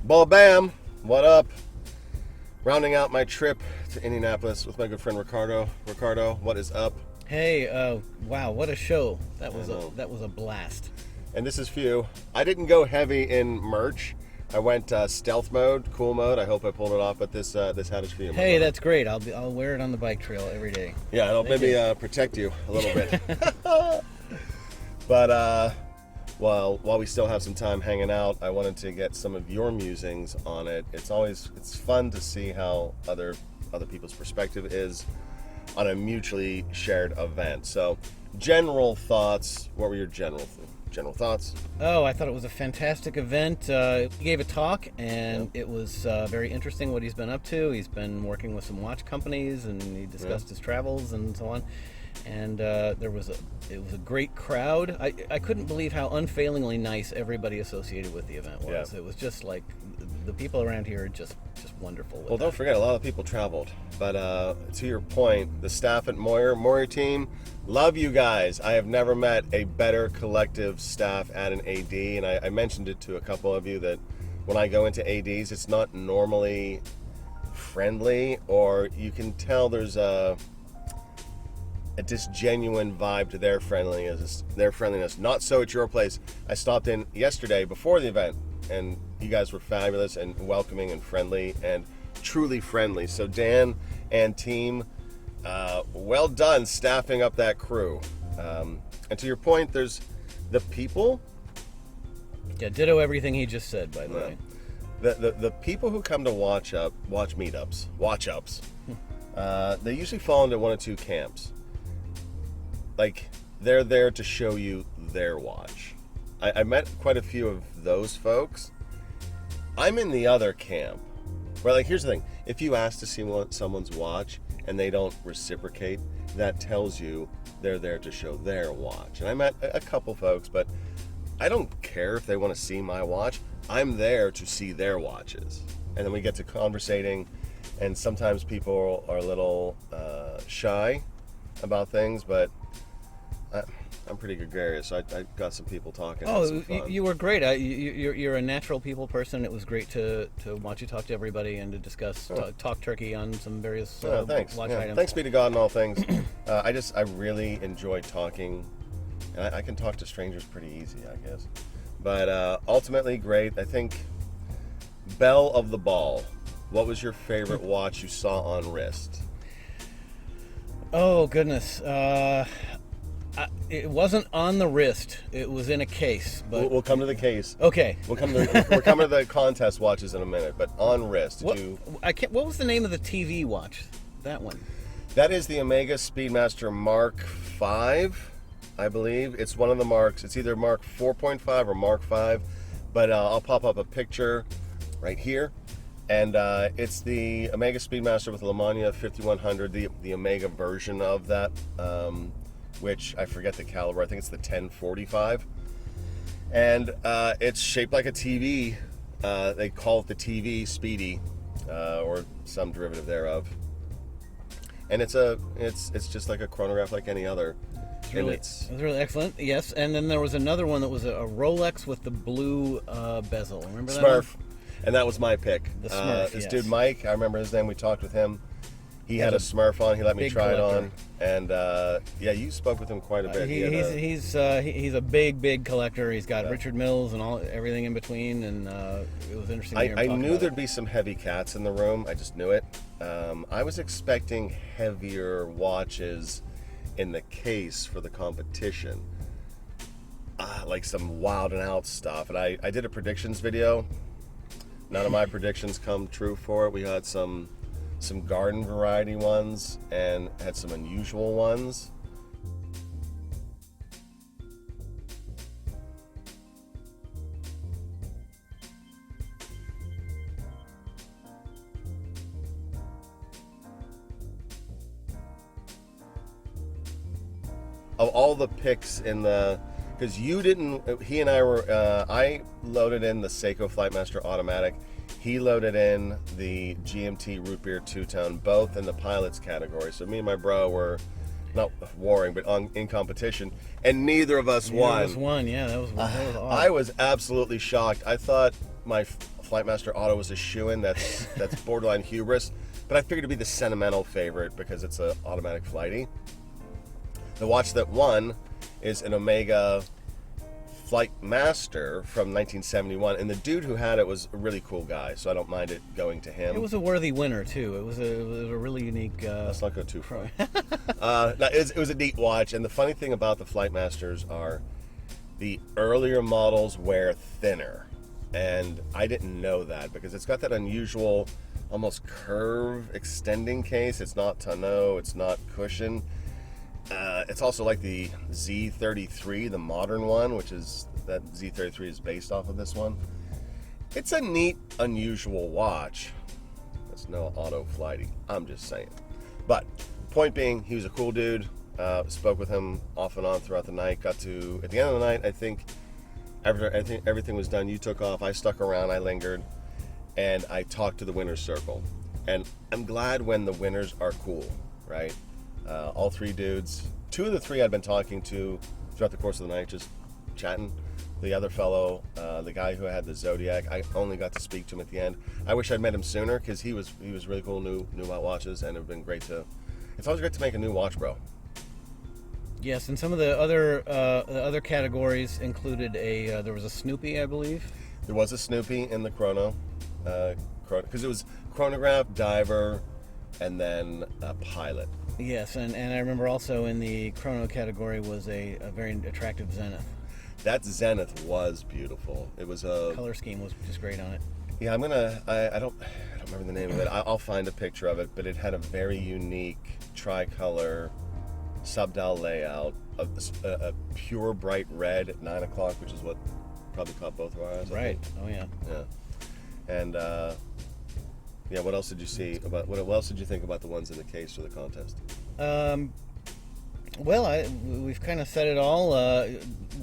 Well, bam! What up? Rounding out my trip to Indianapolis with my good friend Ricardo. Ricardo, what is up? Hey, wow, what a show! That was a blast. And this is few. I didn't go heavy in merch. I went stealth mode, cool mode. I hope I pulled it off, but this hat is for you. Hey, that's great. I'll wear it on the bike trail every day. Yeah, it'll maybe protect you a little bit. But while we still have some time hanging out, I wanted to get some of your musings on it. It's fun to see how other people's perspective is on a mutually shared event. So, general thoughts. What were your general thoughts? Oh, I thought it was a fantastic event. He gave a talk, and it was very interesting what he's been up to. He's been working with some watch companies, and he discussed his travels and so on. And it was a great crowd. I couldn't believe how unfailingly nice everybody associated with the event was. Yeah. It was just like the people around here are just wonderful. Well, don't forget, a lot of people traveled. But to your point, the staff at Moyer team, love you guys. I have never met a better collective staff at an AD, and I mentioned it to a couple of you that when I go into ADs, it's not normally friendly, or you can tell there's a disgenuine vibe to their friendliness. Not so at your place. I stopped in yesterday before the event, and you guys were fabulous and welcoming and friendly and truly friendly. So Dan and team, well done staffing up that crew. And to your point, there's the people. Yeah, ditto everything he just said, by the way. The people who come to watch meetups, they usually fall into one of two camps. Like, they're there to show you their watch. I met quite a few of those folks. I'm in the other camp. Where, like, here's the thing. If you ask to see someone's watch and they don't reciprocate, that tells you they're there to show their watch. And I met a couple folks, but I don't care if they want to see my watch. I'm there to see their watches. And then we get to conversating, and sometimes people are a little shy about things, but I'm pretty gregarious, so I got some people talking. Oh, you were great. You're a natural people person. It was great to watch you talk to everybody and to discuss, talk turkey on some various watch items. Thanks be to God in all things. I really enjoy talking, and I can talk to strangers pretty easy, I guess. But ultimately, great. I think, belle of the ball, what was your favorite watch you saw on wrist? Oh, goodness. It wasn't on the wrist. It was in a case. But we'll come to the case. Okay. We're coming to the contest watches in a minute. But on wrist, what was the name of the TV watch? That one. That is the Omega Speedmaster Mark V, I believe. It's one of the marks. It's either Mark 4.5 or Mark V. But I'll pop up a picture right here. And it's the Omega Speedmaster with Lamania 5100, the Omega version of that. Which I forget the caliber. I think it's the 1045, and it's shaped like a TV. They call it the TV Speedy, or some derivative thereof. And it's just like a chronograph, like any other. It was really excellent. Yes, and then there was another one that was a Rolex with the blue bezel. Remember that Smurf, one? and that was my pick. The Smurf. This dude Mike, I remember his name. We talked with him. He had a Smurf on. He let me try collector. it on, and you spoke with him quite a bit. He's a big collector. He's got Richard Mills and everything in between, and it was interesting. I knew there'd be some heavy cats in the room. I just knew it. I was expecting heavier watches in the case for the competition, like some wild and out stuff. And I did a predictions video. None of my predictions come true for it. We had some garden variety ones and had some unusual ones. Of all the picks in the, because he and I were, I loaded in the Seiko Flightmaster Automatic. He loaded in the GMT Root Beer Two-Tone, both in the pilots category. So me and my bro were not warring, but in competition, and neither of us won. Yeah, that was awesome. I was absolutely shocked. I thought my Flightmaster Auto was a shoo-in. That's borderline hubris. But I figured it'd be the sentimental favorite because it's an automatic flighty. The watch that won is an Omega Flightmaster from 1971, and the dude who had it was a really cool guy, so I don't mind it going to him. It was a worthy winner too. It was a really unique. Let's not go too far. It was a neat watch, and the funny thing about the Flightmasters are the earlier models wear thinner, and I didn't know that because it's got that unusual, almost curve extending case. It's not tonneau, it's not cushion. It's also like the Z33, the modern one, which is that Z33 is based off of this one. It's a neat, unusual watch. It's no auto flighty. I'm just saying. But point being, he was a cool dude. Spoke with him off and on throughout the night. Got to at the end of the night. I think everything was done. You took off. I stuck around. I lingered, and I talked to the winner's circle. And I'm glad when the winners are cool, right? All three dudes. Two of the three I'd been talking to throughout the course of the night, just chatting. The other fellow, the guy who had the Zodiac, I only got to speak to him at the end. I wish I'd met him sooner because he was really cool, knew about watches, and it would have been great to. It's always great to make a new watch, bro. Yes, and some of the other categories included there was a Snoopy, I believe. There was a Snoopy in the chrono, because it was chronograph, diver, and then a pilot. Yes, and I remember also in the chrono category was a very attractive Zenith. That Zenith was beautiful. It was a color scheme was just great on it. Yeah, I don't remember the name of it. I'll find a picture of it, but it had a very unique tricolor subdial layout, a pure bright red at 9 o'clock, which is what probably caught both of our eyes. Right. Oh yeah. Yeah. And yeah, what else did you see about? What else did you think about the ones in the case for the contest? Well, we've kind of said it all.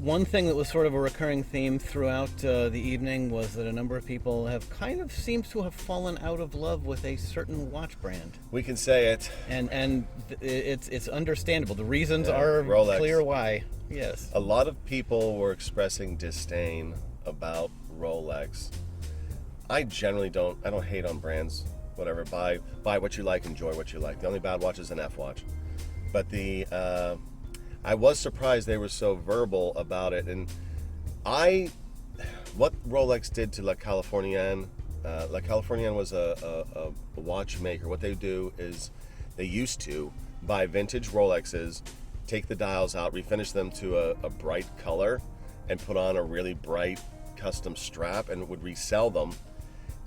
One thing that was sort of a recurring theme throughout the evening was that a number of people have kind of seems to have fallen out of love with a certain watch brand. We can say it. And it's understandable. The reasons are Rolex. Clear why. Yes. A lot of people were expressing disdain about Rolex. I generally don't hate on brands, whatever. Buy what you like, enjoy what you like. The only bad watch is an F watch. But I was surprised they were so verbal about it. And what Rolex did to La Californienne was a watchmaker. What they do is they used to buy vintage Rolexes, take the dials out, refinish them to a bright color, and put on a really bright custom strap, and would resell them.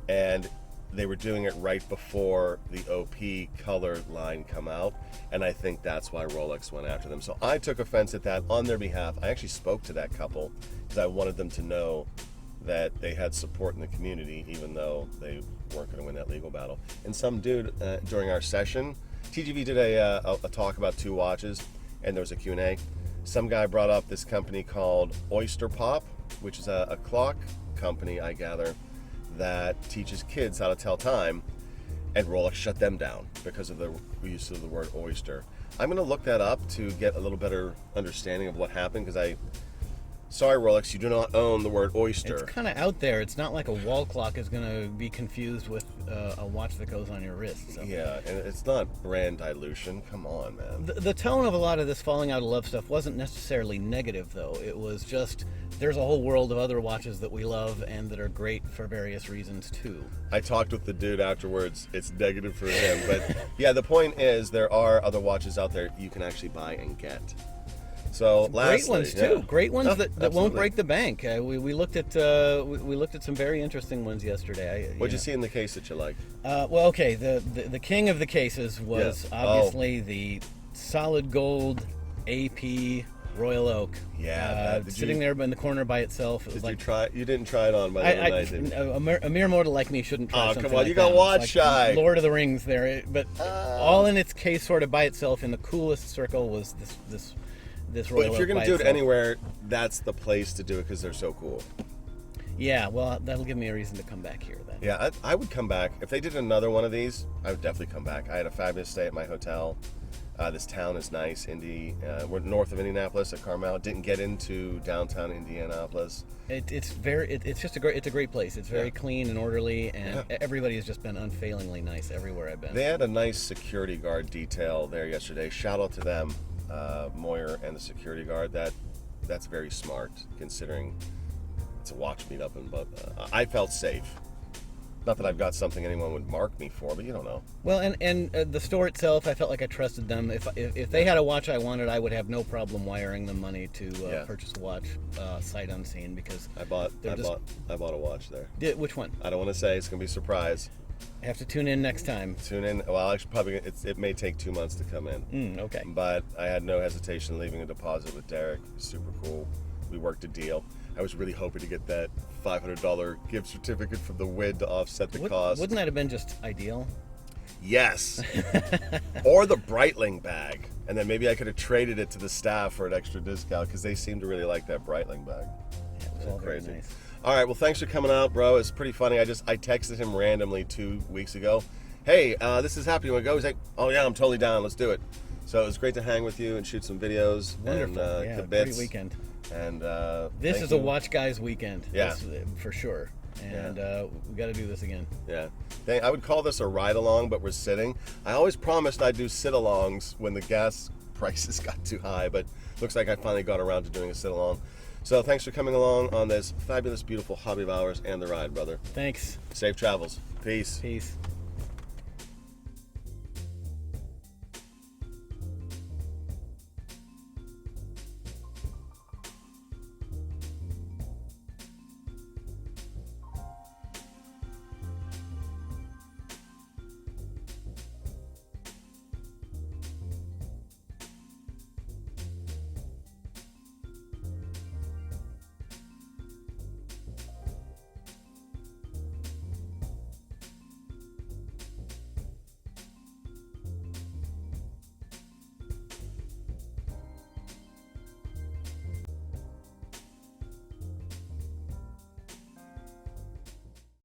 And they were doing it right before the OP color line come out, and I think that's why Rolex went after them. So I took offense at that on their behalf. I actually spoke to that couple because I wanted them to know that they had support in the community, even though they weren't going to win that legal battle. And some dude during our session, TGV did a talk about two watches, and there was a Q&A. Some guy brought up this company called Oyster Pop, which is a clock company, I gather, that teaches kids how to tell time, and Rolex shut them down because of the use of the word oyster. I'm going to look that up to get a little better understanding of what happened, because sorry Rolex, you do not own the word oyster. It's kind of out there. It's not like a wall clock is going to be confused with a watch that goes on your wrist. So. Yeah, and it's not brand dilution. Come on, man. The tone of a lot of this falling out of love stuff wasn't necessarily negative, though. It was just, there's a whole world of other watches that we love and that are great for various reasons, too. I talked with the dude afterwards. It's negative for him. But yeah, the point is there are other watches out there you can actually buy and get. So lastly, great ones too. Yeah. Great ones that won't Absolutely. break the bank. We looked at some very interesting ones yesterday. What'd you see in the case that you liked? Well, okay. The king of the cases was obviously the solid gold AP Royal Oak. Yeah, sitting there in the corner by itself. It was Did you try? You didn't try it on by the night, did you? A mere mortal like me shouldn't try something come on, like you got that. watch It's shy. Lord of the Rings there, but all in its case, sort of by itself. In the coolest circle was this Royal Oak. But if you're going by to do it itself. anywhere, that's the place to do it because they're so cool. Yeah, well, that'll give me a reason to come back here then. Yeah, I would come back. If they did another one of these, I would definitely come back. I had a fabulous stay at my hotel. This town is nice. We're north of Indianapolis at Carmel. Didn't get into downtown Indianapolis. It's just a great place. It's very clean and orderly, and everybody has just been unfailingly nice everywhere I've been. They had a nice security guard detail there yesterday. Shout out to them, Moyer and the security guard. That's very smart considering it's a watch meetup, but I felt safe. Not that I've got something anyone would mark me for, but you don't know. Well, and the store itself, I felt like I trusted them. If they had a watch I wanted, I would have no problem wiring them money to purchase a watch sight unseen, because I bought a watch there. Which one? I don't want to say. It's gonna be a surprise. I have to tune in next time. Tune in. Well, actually, it may take 2 months to come in. Okay. But I had no hesitation leaving a deposit with Derek. It was super cool. We worked a deal. I was really hoping to get that $500 gift certificate from the WID to offset the cost. Wouldn't that have been just ideal? Yes. Or the Breitling bag. And then maybe I could have traded it to the staff for an extra discount, because they seem to really like that Breitling bag. Yeah, it was all crazy. very nice. All right, well, thanks for coming out, bro. It's pretty funny. I texted him randomly 2 weeks ago. Hey, this is happening. You want to go? He's like, oh, yeah, I'm totally down. Let's do it. So it was great to hang with you and shoot some videos. Wonderful. And, great weekend. And this is a watch guys weekend. Yeah. For sure. And we got to do this again. Yeah. I would call this a ride along, but we're sitting. I always promised I'd do sit alongs when the gas prices got too high, but looks like I finally got around to doing a sit along. So thanks for coming along on this fabulous, beautiful hobby of ours and the ride, brother. Thanks. Safe travels. Peace. Peace.